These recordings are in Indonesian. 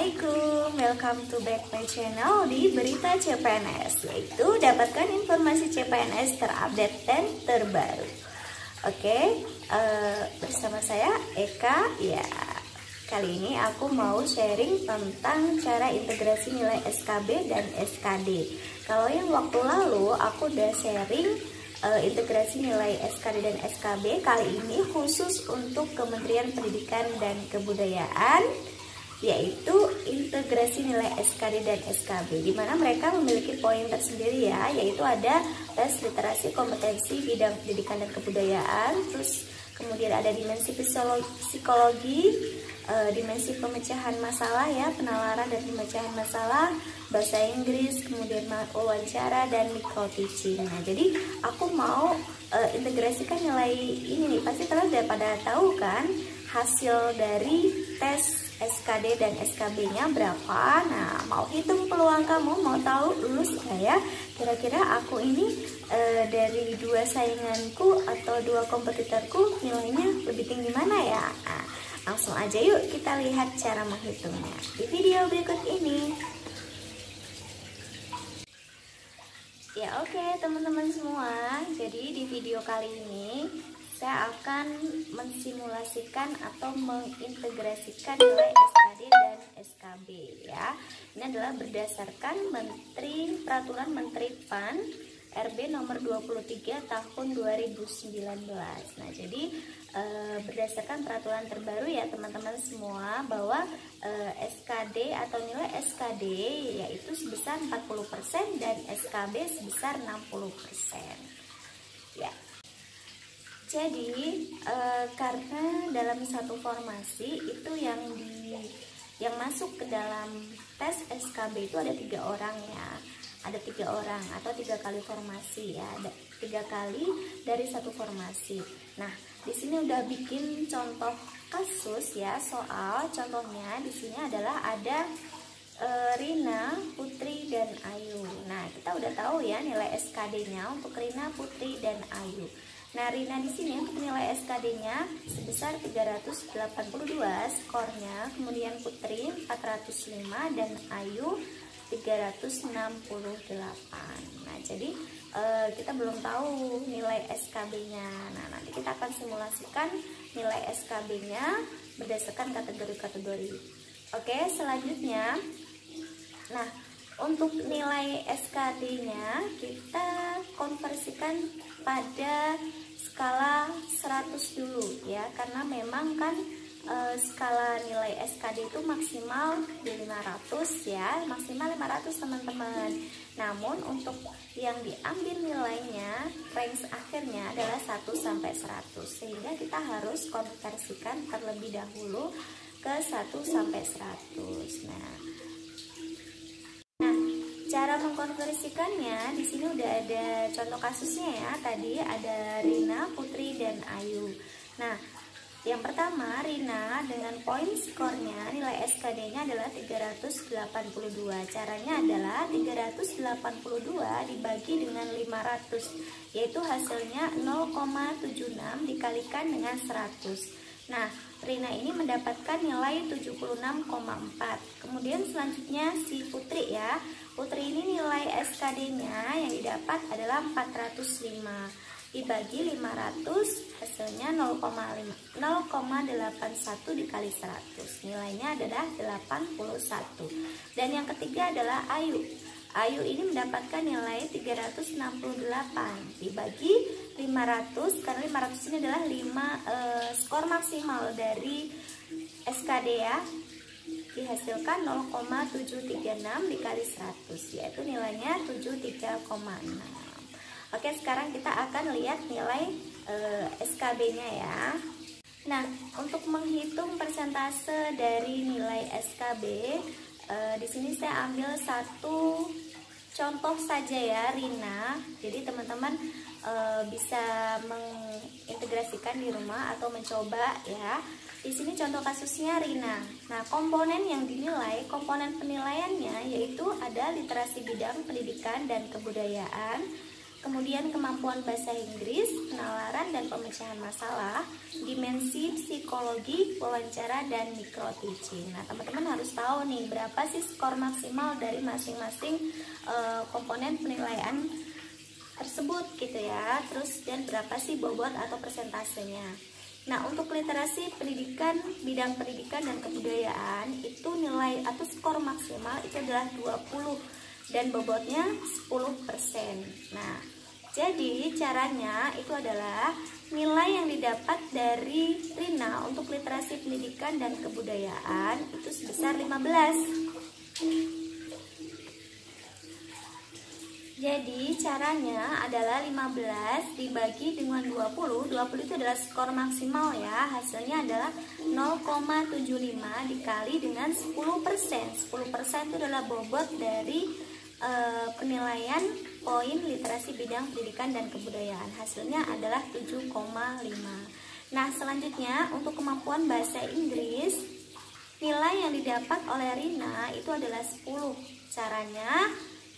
Assalamualaikum, welcome to back my channel di Berita CPNS, yaitu dapatkan informasi CPNS terupdate dan terbaru. Oke, bersama saya Eka. Ya, kali ini aku mau sharing tentang cara integrasi nilai SKB dan SKD. Kalau yang waktu lalu aku udah sharing integrasi nilai SKD dan SKB, kali ini khusus untuk Kementerian Pendidikan dan Kebudayaan, yaitu integrasi nilai SKD dan SKB, di mana mereka memiliki poin tersendiri ya, yaitu ada tes literasi kompetensi bidang pendidikan dan kebudayaan, terus kemudian ada dimensi psikologi, dimensi pemecahan masalah ya, penalaran dan pemecahan masalah, bahasa Inggris, kemudian wawancara dan micro teaching. Nah, jadi aku mau integrasikan nilai ini nih. Pasti kalian udah pada tahu kan hasil dari tes SKD dan SKB-nya berapa. Nah, mau hitung peluang kamu, mau tahu lulus nggak ya? Kira-kira aku ini dari dua sainganku atau dua kompetitorku nilainya lebih tinggi mana ya? Nah, langsung aja yuk kita lihat cara menghitungnya di video berikut ini. Ya oke teman-teman semua, jadi di video kali ini saya akan mensimulasikan atau mengintegrasikan nilai SKD dan SKB ya. Ini adalah berdasarkan Peraturan Menteri PAN RB nomor 23 tahun 2019. Nah, jadi berdasarkan peraturan terbaru ya teman-teman semua, bahwa SKD atau nilai SKD yaitu sebesar 40% dan SKB sebesar 60%. Ya. Jadi karena dalam satu formasi itu yang masuk ke dalam tes SKB itu ada 3 orang ya. Ada 3 orang atau 3 kali formasi ya, ada 3 kali dari satu formasi. Nah, di sini udah bikin contoh kasus ya, soal contohnya di sini adalah ada Rina, Putri, dan Ayu. Nah, kita udah tahu ya nilai SKD-nya untuk Rina, Putri, dan Ayu. Nah, Rina di sini untuk nilai SKD-nya sebesar 382 skornya, kemudian Putri 405 dan Ayu 368. Nah, jadi kita belum tahu nilai SKB-nya. Nah, nanti kita akan simulasikan nilai SKB-nya berdasarkan kategori-kategori. Oke, selanjutnya, nah untuk nilai SKD-nya kita konversikan pada skala 100 dulu ya, karena memang kan skala nilai SKD itu maksimal di 500 ya, maksimal 500 teman-teman. Namun untuk yang diambil nilainya, range akhirnya adalah 1 sampai 100, sehingga kita harus konversikan terlebih dahulu ke 1 sampai 100. Nah, cara mengkonversikannya di sini udah ada contoh kasusnya ya. Tadi ada Rina, Putri, dan Ayu. Nah, yang pertama, Rina dengan poin skornya nilai SKD-nya adalah 382. Caranya adalah 382 dibagi dengan 500, yaitu hasilnya 0,76 dikalikan dengan 100. Nah, Rina ini mendapatkan nilai 76,4. Kemudian selanjutnya si Putri ya. Putri ini nilai SKD-nya yang didapat adalah 405. Dibagi 500, hasilnya 0,81 dikali 100. Nilainya adalah 81. Dan yang ketiga adalah Ayu. Ayu ini mendapatkan nilai 368 dibagi 500, karena 500 ini adalah skor maksimal dari SKD ya. Dihasilkan 0,736 dikali 100, yaitu nilainya 73,6. Oke, sekarang kita akan lihat nilai SKB-nya ya. Nah, untuk menghitung persentase dari nilai SKB, di sini saya ambil satu contoh saja ya, Rina. Jadi teman-teman bisa mengintegrasikan di rumah atau mencoba ya. Di sini contoh kasusnya Rina. Nah, komponen yang dinilai, komponen penilaiannya yaitu ada literasi bidang pendidikan dan kebudayaan, kemudian kemampuan bahasa Inggris, penalaran dan pemecahan masalah, dimensi psikologi, wawancara, dan micro teaching. Nah, teman-teman harus tahu nih berapa sih skor maksimal dari masing-masing komponen penilaian tersebut gitu ya. Terus dan berapa sih bobot atau persentasenya. Nah, untuk literasi pendidikan, bidang pendidikan dan kebudayaan itu nilai atau skor maksimal itu adalah 20 dan bobotnya 10%. Nah, jadi caranya itu adalah nilai yang didapat dari Rina untuk literasi pendidikan dan kebudayaan itu sebesar 15. Jadi caranya adalah 15 dibagi dengan 20. 20 itu adalah skor maksimal ya. Hasilnya adalah 0,75 dikali dengan 10%. 10% itu adalah bobot dari penilaian poin literasi bidang pendidikan dan kebudayaan. Hasilnya adalah 7,5. Nah, selanjutnya untuk kemampuan bahasa Inggris, nilai yang didapat oleh Rina itu adalah 10. Caranya,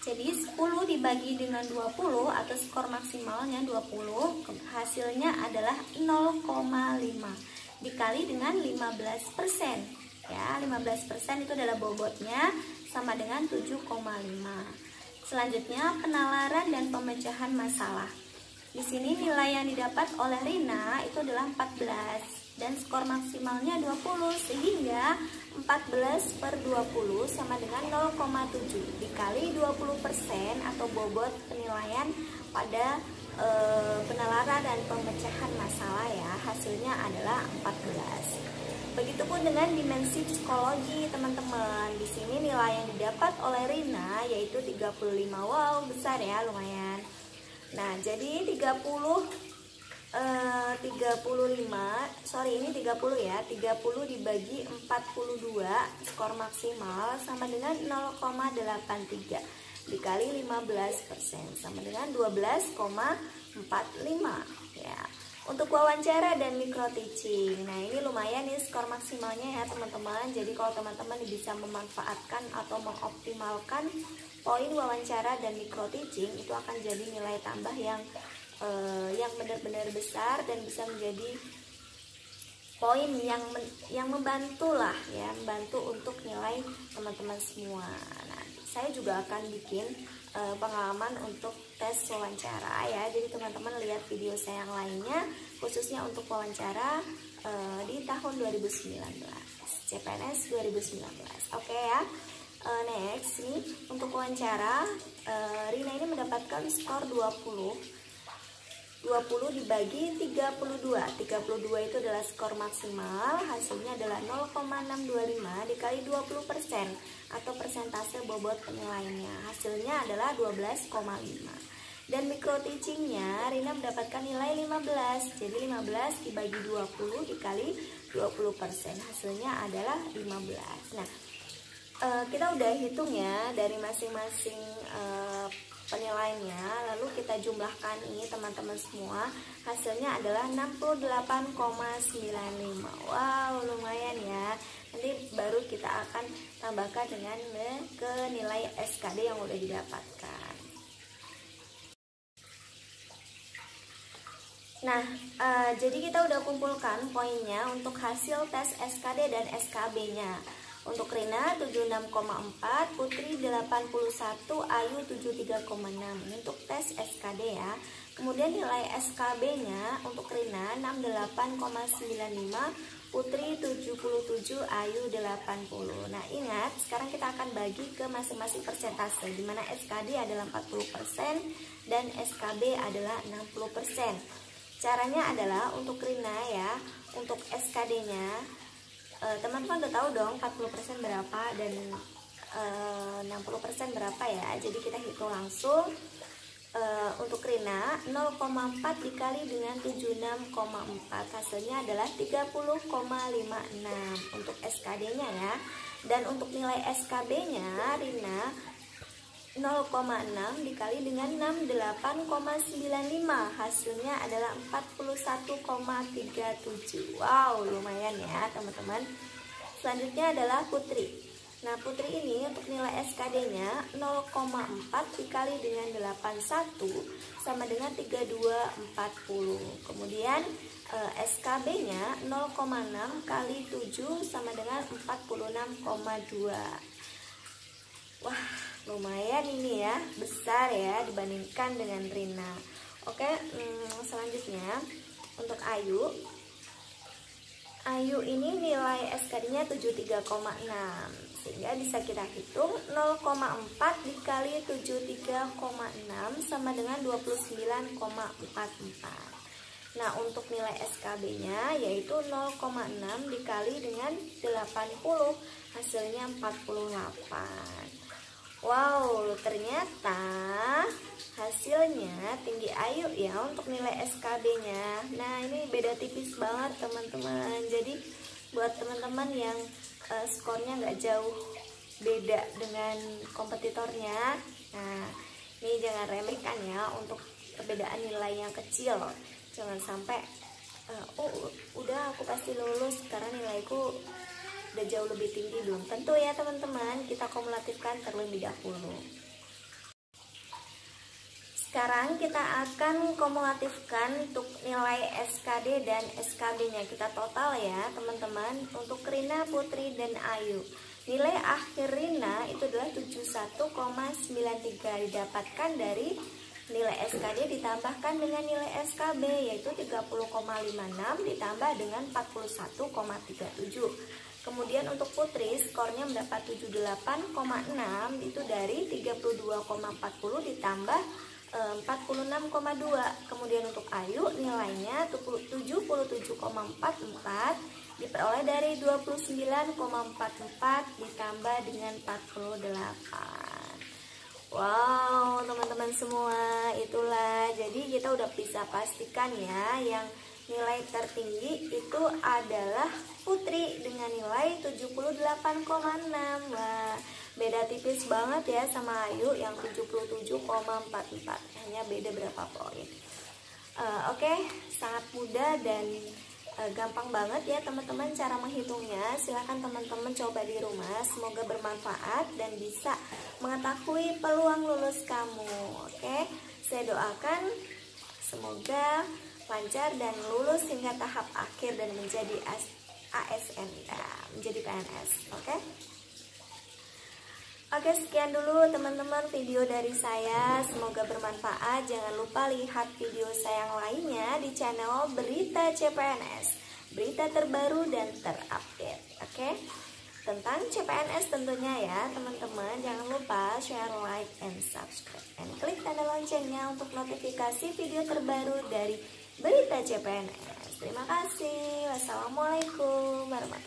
jadi 10 dibagi dengan 20 atau skor maksimalnya 20, hasilnya adalah 0,5 dikali dengan 15%. Ya, 15% itu adalah bobotnya sama dengan 7,5. Selanjutnya penalaran dan pemecahan masalah. Di sini nilai yang didapat oleh Rina itu adalah 14 dan skor maksimalnya 20, sehingga 14/20 sama dengan 0,7 dikali 20% atau bobot penilaian pada penalaran dan pemecahan masalah ya. Hasilnya adalah 14. Begitupun dengan dimensi psikologi, teman-teman. Di sini nilai yang didapat oleh Rina yaitu 35. Wow, besar ya, lumayan. Nah, jadi 30 dibagi 42 skor maksimal sama dengan 0,83 dikali 15% sama dengan 12,45 ya. Untuk wawancara dan micro teaching, nah ini lumayan nih skor maksimalnya ya teman-teman. Jadi kalau teman-teman bisa memanfaatkan atau mengoptimalkan poin wawancara dan micro teaching, itu akan jadi nilai tambah yang benar-benar besar dan bisa menjadi poin yang membantu lah ya, membantu untuk nilai teman-teman semua. Nah, saya juga akan bikin pengalaman untuk tes wawancara ya. Jadi teman-teman lihat video saya yang lainnya khususnya untuk wawancara di tahun 2019, CPNS 2019. Oke ya. Next nih untuk wawancara, Rina ini mendapatkan skor 20 dibagi 32. 32 itu adalah skor maksimal, hasilnya adalah 0,625 dikali 20% atau persentase bobot penilaiannya. Hasilnya adalah 12,5. Dan micro teachingnya Rina mendapatkan nilai 15. Jadi 15 dibagi 20 dikali 20%, hasilnya adalah 15. Nah, kita udah hitung ya dari masing-masing penilaiannya, lalu kita jumlahkan ini teman-teman semua, hasilnya adalah 68,95. Wow, lumayan ya. Nanti baru kita akan tambahkan dengan ke nilai SKD yang udah didapatkan. Nah, jadi kita udah kumpulkan poinnya untuk hasil tes SKD dan SKB-nya. Untuk Rina 76,4, Putri 81, Ayu 73,6. Ini untuk tes SKD ya. Kemudian nilai SKB-nya untuk Rina 68,95, Putri 77, Ayu 80. Nah, ingat sekarang kita akan bagi ke masing-masing persentase, di mana SKD adalah 40% dan SKB adalah 60%. Caranya adalah untuk Rina ya, untuk SKD-nya teman-teman udah tahu dong 40% berapa dan 60% berapa ya. Jadi kita hitung langsung. Untuk Rina 0,4 dikali dengan 76,4, hasilnya adalah 30,56 untuk SKD-nya ya. Dan untuk nilai SKB-nya Rina 0,6 dikali dengan 68,95, hasilnya adalah 41,37. Wow, lumayan ya teman-teman. Selanjutnya adalah Putri. Nah, Putri ini untuk nilai SKD-nya 0,4 dikali dengan 81 sama dengan 3240. Kemudian SKB-nya 0,6 kali 7 sama dengan 46,2. Wah, lumayan ini ya, besar ya dibandingkan dengan Rina. Oke, selanjutnya untuk Ayu ini nilai SKD-nya 73,6, sehingga bisa kita hitung 0,4 dikali 73,6 sama dengan 29,44. Nah, untuk nilai SKB-nya yaitu 0,6 dikali dengan 80, hasilnya 48. Wow, ternyata hasilnya tinggi Ayu ya untuk nilai SKB-nya. Nah, ini beda tipis banget teman-teman. Jadi buat teman-teman yang skornya nggak jauh beda dengan kompetitornya, nah ini jangan remehkan ya untuk perbedaan nilai yang kecil. Jangan sampai udah aku pasti lulus karena nilaiku udah jauh lebih tinggi. Belum tentu ya teman-teman, kita kumulatifkan terlebih dahulu. Sekarang kita akan kumulatifkan untuk nilai SKD dan SKB-nya. Kita total ya teman-teman. Untuk Rina, Putri, dan Ayu, nilai akhir Rina itu adalah 71,93, didapatkan dari nilai SKD ditambahkan dengan nilai SKB, yaitu 30,56 ditambah dengan 41,37. Kemudian untuk Putri skornya mendapat 78,6, itu dari 32,40 ditambah 46,2. Kemudian untuk Ayu nilainya 77,44 diperoleh dari 29,44 ditambah dengan 48. Wow, teman-teman semua, itulah jadi kita udah bisa pastikan ya, yang nilai tertinggi itu adalah Putri dengan nilai 78,6. Wah, beda tipis banget ya sama Ayu yang 77,44, hanya beda berapa poin. Oke, sangat mudah dan gampang banget ya teman-teman cara menghitungnya. Silahkan teman-teman coba di rumah, semoga bermanfaat dan bisa mengetahui peluang lulus kamu. Oke, saya doakan semoga lancar dan lulus hingga tahap akhir dan menjadi ASN ya, menjadi PNS. Oke, sekian dulu teman-teman video dari saya, semoga bermanfaat. Jangan lupa lihat video saya yang lainnya di channel Berita CPNS, berita terbaru dan terupdate. Oke, tentang CPNS tentunya ya teman-teman. Jangan lupa share, like, and subscribe, and klik tanda loncengnya untuk notifikasi video terbaru dari Berita CPNS. Terima kasih. Wassalamualaikum warahmatullahi wabarakatuh.